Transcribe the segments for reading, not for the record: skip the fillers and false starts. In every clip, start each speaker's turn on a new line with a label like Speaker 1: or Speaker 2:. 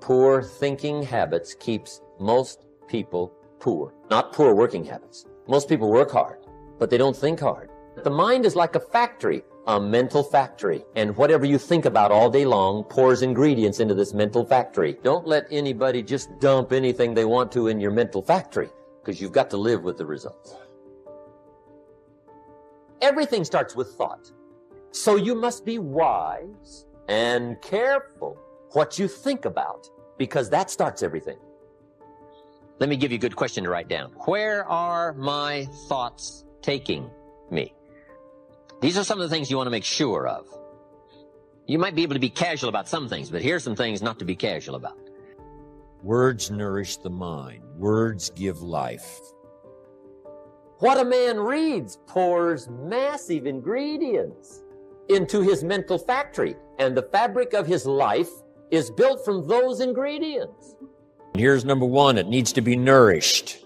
Speaker 1: Poor thinking habits keeps most people poor. Not poor working habits. Most people work hard, but they don't think hard. The mind is like a factory, a mental factory. And whatever you think about all day long pours ingredients into this mental factory. Don't let anybody just dump anything they want to in your mental factory, because you've got to live with the results. Everything starts with thought. So you must be wise and careful what you think about, because that starts everything. Let me give you a good question to write down. Where are my thoughts taking me? These are some of the things you want to make sure of. You might be able to be casual about some things, but here's some things not to be casual about.
Speaker 2: Words nourish the mind. Words give life.
Speaker 1: What a man reads pours massive ingredients into his mental factory, and the fabric of his life is built from those ingredients.
Speaker 2: Here's number one. It needs to be nourished.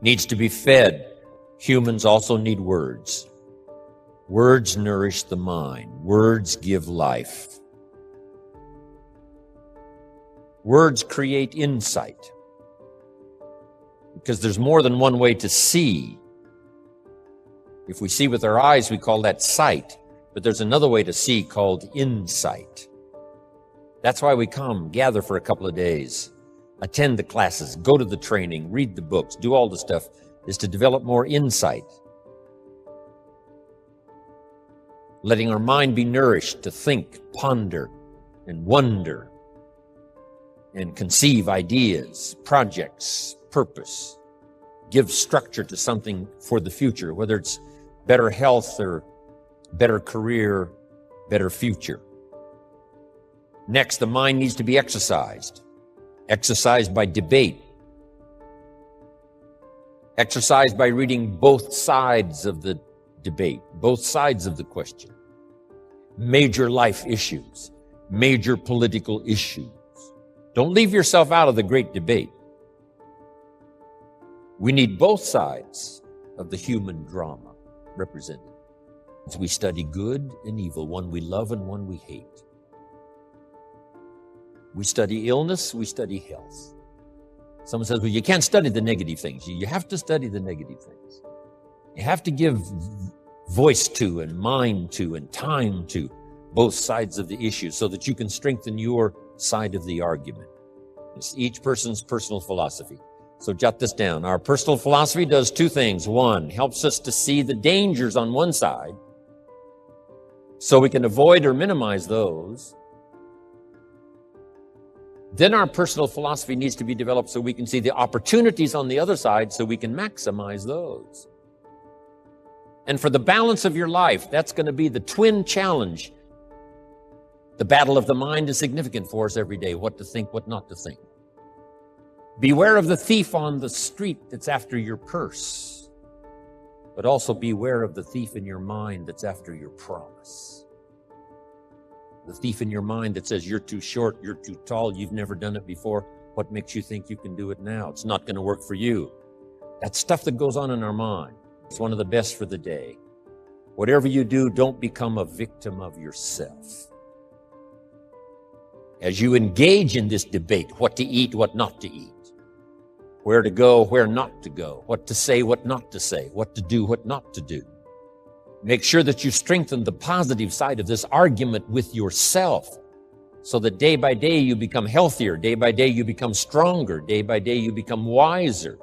Speaker 2: Needs to be fed. Humans also need words. Words nourish the mind. Words give life. Words create insight. Because there's more than one way to see. If we see with our eyes, we call that sight. But there's another way to see called insight. That's why we come, gather for a couple of days, attend the classes, go to the training, read the books, do all the stuff, is to develop more insight. Letting our mind be nourished to think, ponder, and wonder, and conceive ideas, projects, purpose, give structure to something for the future, whether it's better health or better career, better future. Next, the mind needs to be exercised. Exercised by debate. Exercised by reading both sides of the debate, both sides of the question. Major life issues, major political issues. Don't leave yourself out of the great debate. We need both sides of the human drama represented. As we study good and evil, one we love and one we hate. We study illness, we study health. Someone says, well, you can't study the negative things. You have to study the negative things. You have to give voice to and mind to and time to both sides of the issue so that you can strengthen your side of the argument. It's each person's personal philosophy. So jot this down. Our personal philosophy does two things. One, helps us to see the dangers on one side so we can avoid or minimize those. Then our personal philosophy needs to be developed so we can see the opportunities on the other side so we can maximize those. And for the balance of your life, that's going to be the twin challenge. The battle of the mind is significant for us every day. What to think, what not to think. Beware of the thief on the street that's after your purse, but also beware of the thief in your mind that's after your promise. The thief in your mind that says you're too short, you're too tall, you've never done it before. What makes you think you can do it now? It's not going to work for you. That's stuff that goes on in our mind. It's one of the best for the day. Whatever you do, don't become a victim of yourself. As you engage in this debate, what to eat, what not to eat, where to go, where not to go, what to say, what not to say, what to do, what not to do. Make sure that you strengthen the positive side of this argument with yourself so that day by day you become healthier, day by day you become stronger, day by day you become wiser.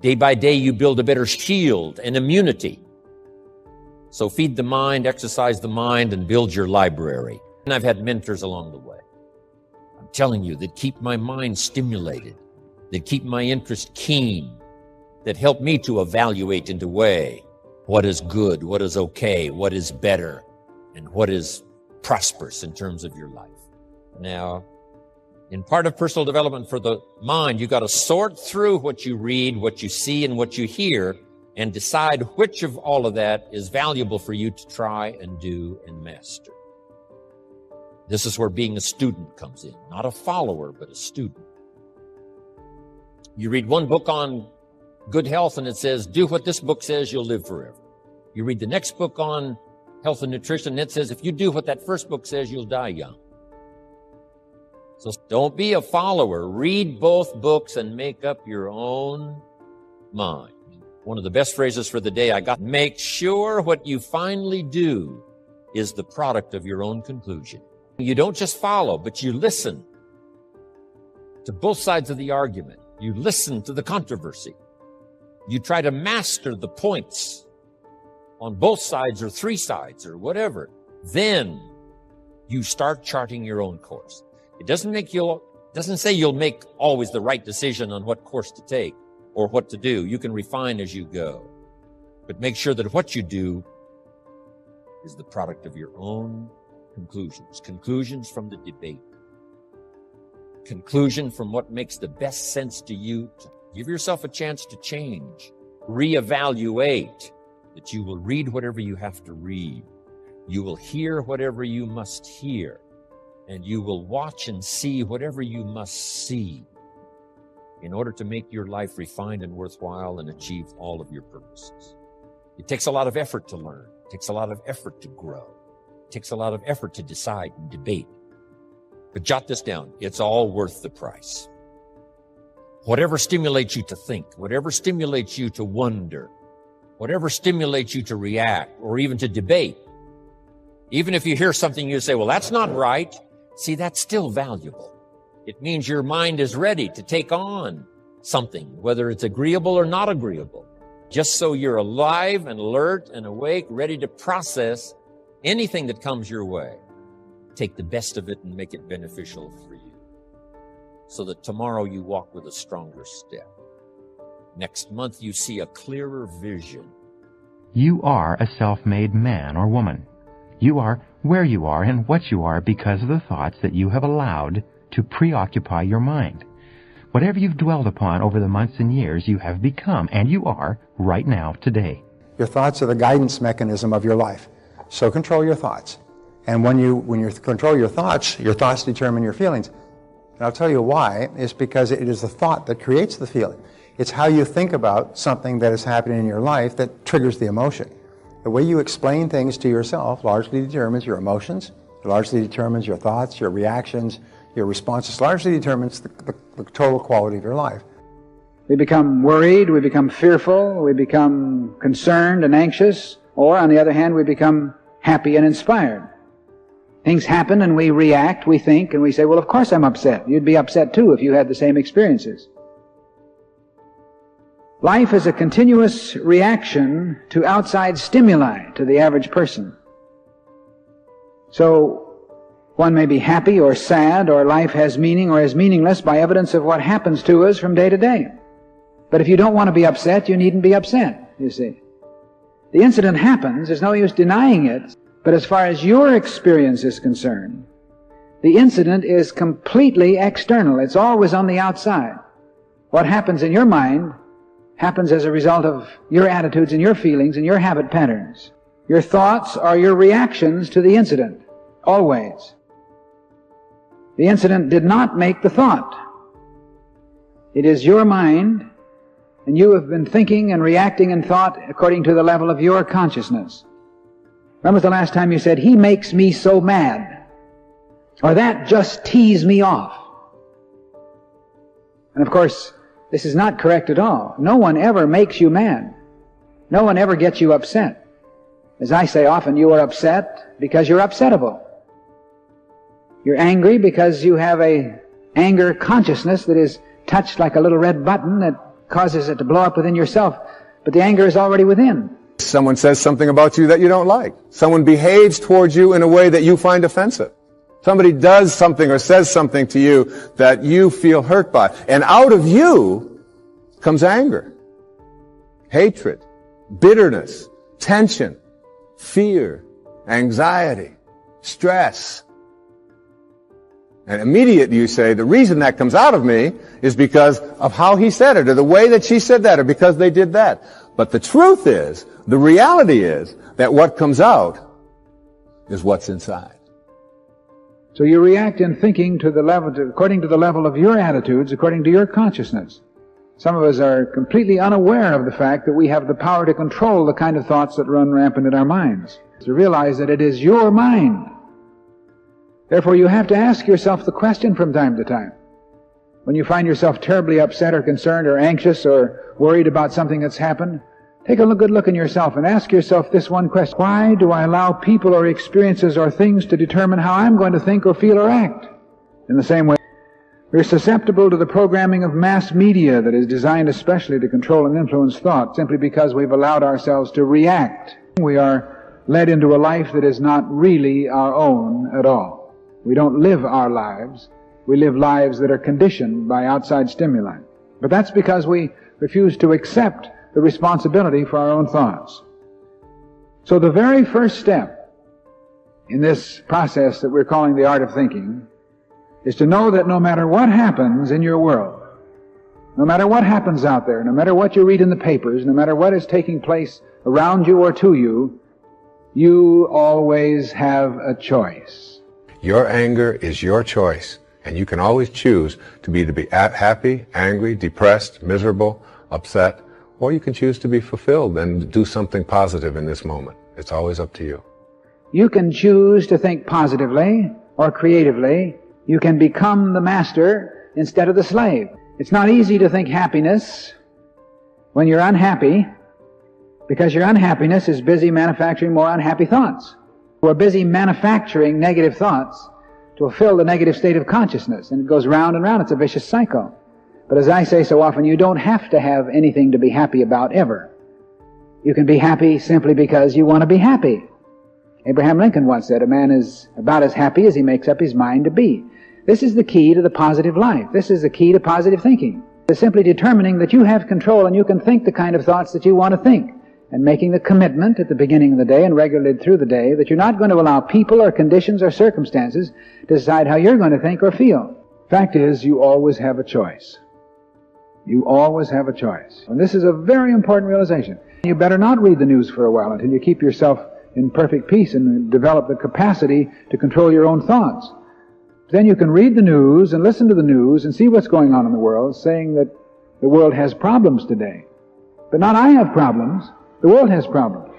Speaker 2: Day by day you build a better shield and immunity. So feed the mind, exercise the mind, and build your library. And I've had mentors along the way. I'm telling you, that keep my mind stimulated, that keep my interest keen, that help me to evaluate and to weigh what is good, what is okay, what is better, and what is prosperous in terms of your life. Now, in part of personal development for the mind, you got to sort through what you read, what you see, and what you hear, and decide which of all of that is valuable for you to try and do and master. This is where being a student comes in, not a follower, but a student. You read one book on good health and it says, do what this book says, you'll live forever. You read the next book on health and nutrition and it says, if you do what that first book says, you'll die young. So don't be a follower. Read both books and make up your own mind. One of the best phrases for the day I got, make sure what you finally do is the product of your own conclusion. You don't just follow, but you listen to both sides of the argument. You listen to the controversy. You try to master the points on both sides or three sides or whatever. Then you start charting your own course. It doesn't say you'll make always the right decision on what course to take or what to do. You can refine as you go. But make sure that what you do is the product of your own conclusions. Conclusions from the debate. Conclusion from what makes the best sense to you. Give yourself a chance to change. Reevaluate. That you will read whatever you have to read. You will hear whatever you must hear. And you will watch and see whatever you must see in order to make your life refined and worthwhile and achieve all of your purposes. It takes a lot of effort to learn. It takes a lot of effort to grow. It takes a lot of effort to decide and debate. But jot this down. It's all worth the price. Whatever stimulates you to think, whatever stimulates you to wonder, whatever stimulates you to react or even to debate, even if you hear something you say, well, that's not right. See, that's still valuable. It means your mind is ready to take on something, whether it's agreeable or not agreeable, just so you're alive and alert and awake, ready to process anything that comes your way. Take the best of it and make it beneficial for you so that tomorrow you walk with a stronger step. Next month you see a clearer vision.
Speaker 3: You are a self-made man or woman. You are where you are and what you are because of the thoughts that you have allowed to preoccupy your mind. Whatever you've dwelled upon over the months and years, you have become, and you are right now, today.
Speaker 4: Your thoughts are the guidance mechanism of your life. So control your thoughts. And when you control your thoughts determine your feelings. And I'll tell you why. It's because it is the thought that creates the feeling. It's how you think about something that is happening in your life that triggers the emotion. The way you explain things to yourself largely determines your emotions, largely determines your thoughts, your reactions, your responses, largely determines the total quality of your life.
Speaker 5: We become worried, we become fearful, we become concerned and anxious, or on the other hand, we become happy and inspired. Things happen and we react, we think, and we say, well, of course I'm upset. You'd be upset too if you had the same experiences. Life is a continuous reaction to outside stimuli to the average person. So one may be happy or sad, or life has meaning or is meaningless by evidence of what happens to us from day to day. But if you don't want to be upset, you needn't be upset, you see. The incident happens, there's no use denying it, but as far as your experience is concerned, the incident is completely external. It's always on the outside. What happens in your mind happens as a result of your attitudes and your feelings and your habit patterns. Your thoughts are your reactions to the incident, always. The incident did not make the thought. It is your mind, and you have been thinking and reacting in thought according to the level of your consciousness. When was the last time you said, he makes me so mad? Or that just teased me off? And of course, this is not correct at all. No one ever makes you mad. No one ever gets you upset. As I say often, you are upset because you're upsettable. You're angry because you have a anger consciousness that is touched like a little red button that causes it to blow up within yourself. But the anger is already within.
Speaker 6: Someone says something about you that you don't like. Someone behaves towards you in a way that you find offensive. Somebody does something or says something to you that you feel hurt by. And out of you comes anger, hatred, bitterness, tension, fear, anxiety, stress. And immediately you say, the reason that comes out of me is because of how he said it, or the way that she said that, or because they did that. But the truth is, the reality is, that what comes out is what's inside.
Speaker 5: So you react in thinking to the level, according to the level of your attitudes, according to your consciousness. Some of us are completely unaware of the fact that we have the power to control the kind of thoughts that run rampant in our minds. To realize that it is your mind Therefore, you have to ask yourself the question from time to time. When you find yourself terribly upset or concerned or anxious or worried about something that's happened, take a good look in yourself and ask yourself this one question. Why do I allow people or experiences or things to determine how I'm going to think or feel or act? In the same way, we're susceptible to the programming of mass media that is designed especially to control and influence thought simply because we've allowed ourselves to react. We are led into a life that is not really our own at all. We don't live our lives. We live lives that are conditioned by outside stimuli. But that's because we refuse to accept the responsibility for our own thoughts. So the very first step in this process that we're calling the art of thinking is to know that no matter what happens in your world, no matter what happens out there, no matter what you read in the papers, no matter what is taking place around you or to you, you always have a choice.
Speaker 6: Your anger is your choice, and you can always choose to be happy, angry, depressed, miserable, upset, or you can choose to be fulfilled and do something positive in this moment. It's always up to you.
Speaker 5: You can choose to think positively or creatively. You can become the master instead of the slave. It's not easy to think happiness when you're unhappy, because your unhappiness is busy manufacturing more unhappy thoughts. We're busy manufacturing negative thoughts to fulfill the negative state of consciousness, and it goes round and round. It's a vicious cycle. But as I say so often, you don't have to have anything to be happy about ever. You can be happy simply because you want to be happy. Abraham Lincoln once said, a man is about as happy as he makes up his mind to be. This is the key to the positive life. This is the key to positive thinking. It's simply determining that you have control and you can think the kind of thoughts that you want to think, and making the commitment at the beginning of the day and regularly through the day that you're not going to allow people or conditions or circumstances to decide how you're going to think or feel. Fact is, you always have a choice. You always have a choice. And this is a very important realization. You better not read the news for a while until you keep yourself in perfect peace and develop the capacity to control your own thoughts. Then you can read the news and listen to the news and see what's going on in the world, saying that the world has problems today. But not I have problems. The world has problems.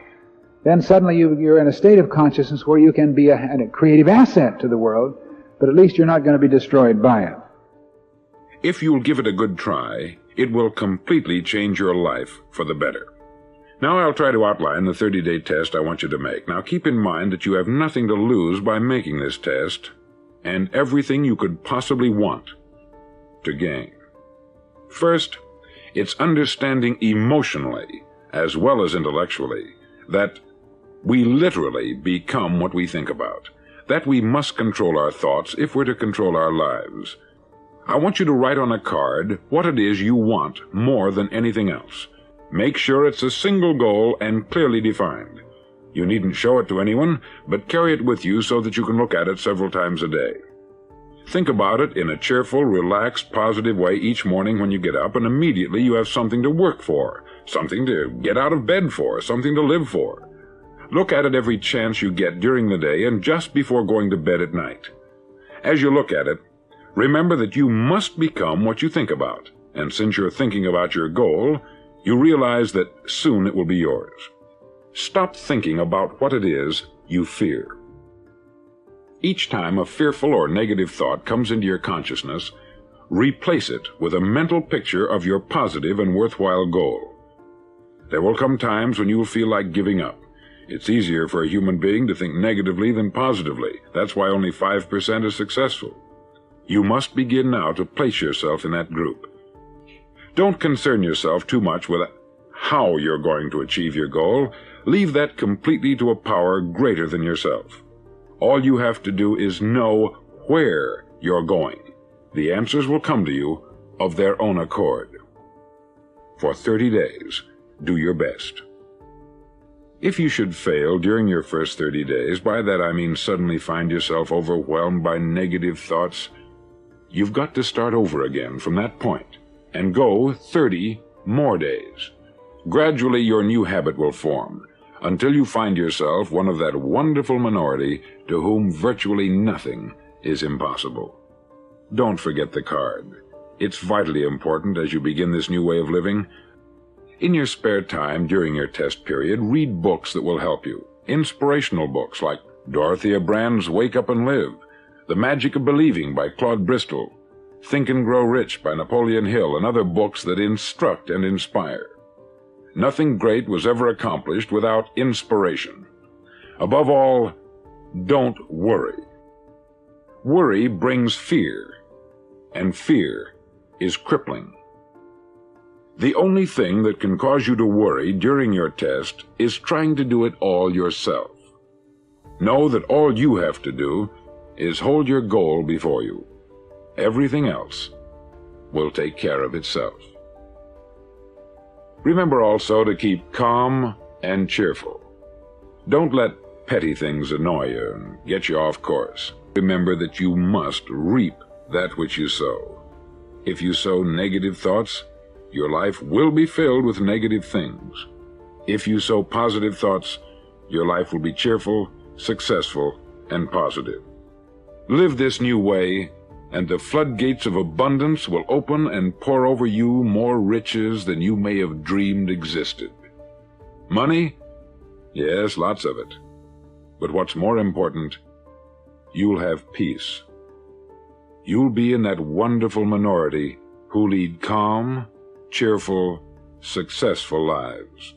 Speaker 5: Then suddenly you're in a state of consciousness where you can be a creative asset to the world, but at least you're not going to be destroyed by it.
Speaker 7: If you'll give it a good try, it will completely change your life for the better. Now I'll try to outline the 30-day test I want you to make. Now keep in mind that you have nothing to lose by making this test, and everything you could possibly want to gain. First, it's understanding emotionally, as well as intellectually, that we literally become what we think about, that we must control our thoughts if we're to control our lives. I want you to write on a card what it is you want more than anything else. Make sure it's a single goal and clearly defined. You needn't show it to anyone, but carry it with you so that you can look at it several times a day. Think about it in a cheerful, relaxed, positive way each morning when you get up, and immediately you have something to work for, something to get out of bed for, something to live for. Look at it every chance you get during the day and just before going to bed at night. As you look at it, remember that you must become what you think about, and since you're thinking about your goal, you realize that soon it will be yours. Stop thinking about what it is you fear. Each time a fearful or negative thought comes into your consciousness, replace it with a mental picture of your positive and worthwhile goal. There will come times when you will feel like giving up. It's easier for a human being to think negatively than positively. That's why only 5% is successful. You must begin now to place yourself in that group. Don't concern yourself too much with how you're going to achieve your goal. Leave that completely to a power greater than yourself. All you have to do is know where you're going. The answers will come to you of their own accord. For 30 days, do your best. If you should fail during your first 30 days, by that I mean suddenly find yourself overwhelmed by negative thoughts, you've got to start over again from that point and go 30 more days. Gradually your new habit will form until you find yourself one of that wonderful minority to whom virtually nothing is impossible. Don't forget the card. It's vitally important as you begin this new way of living. In your spare time during your test period, read books that will help you. Inspirational books like Dorothea Brand's Wake Up and Live, The Magic of Believing by Claude Bristol, Think and Grow Rich by Napoleon Hill, and other books that instruct and inspire. Nothing great was ever accomplished without inspiration. Above all, don't worry. Worry brings fear, and fear is crippling. The only thing that can cause you to worry during your test is trying to do it all yourself. Know that all you have to do is hold your goal before you. Everything else will take care of itself. Remember also to keep calm and cheerful. Don't let petty things annoy you and get you off course. Remember that you must reap that which you sow. If you sow negative thoughts, your life will be filled with negative things. If you sow positive thoughts, your life will be cheerful, successful, and positive. Live this new way, and the floodgates of abundance will open and pour over you more riches than you may have dreamed existed. Money? Yes, lots of it. But what's more important, you'll have peace. You'll be in that wonderful minority who lead calm, cheerful, successful lives.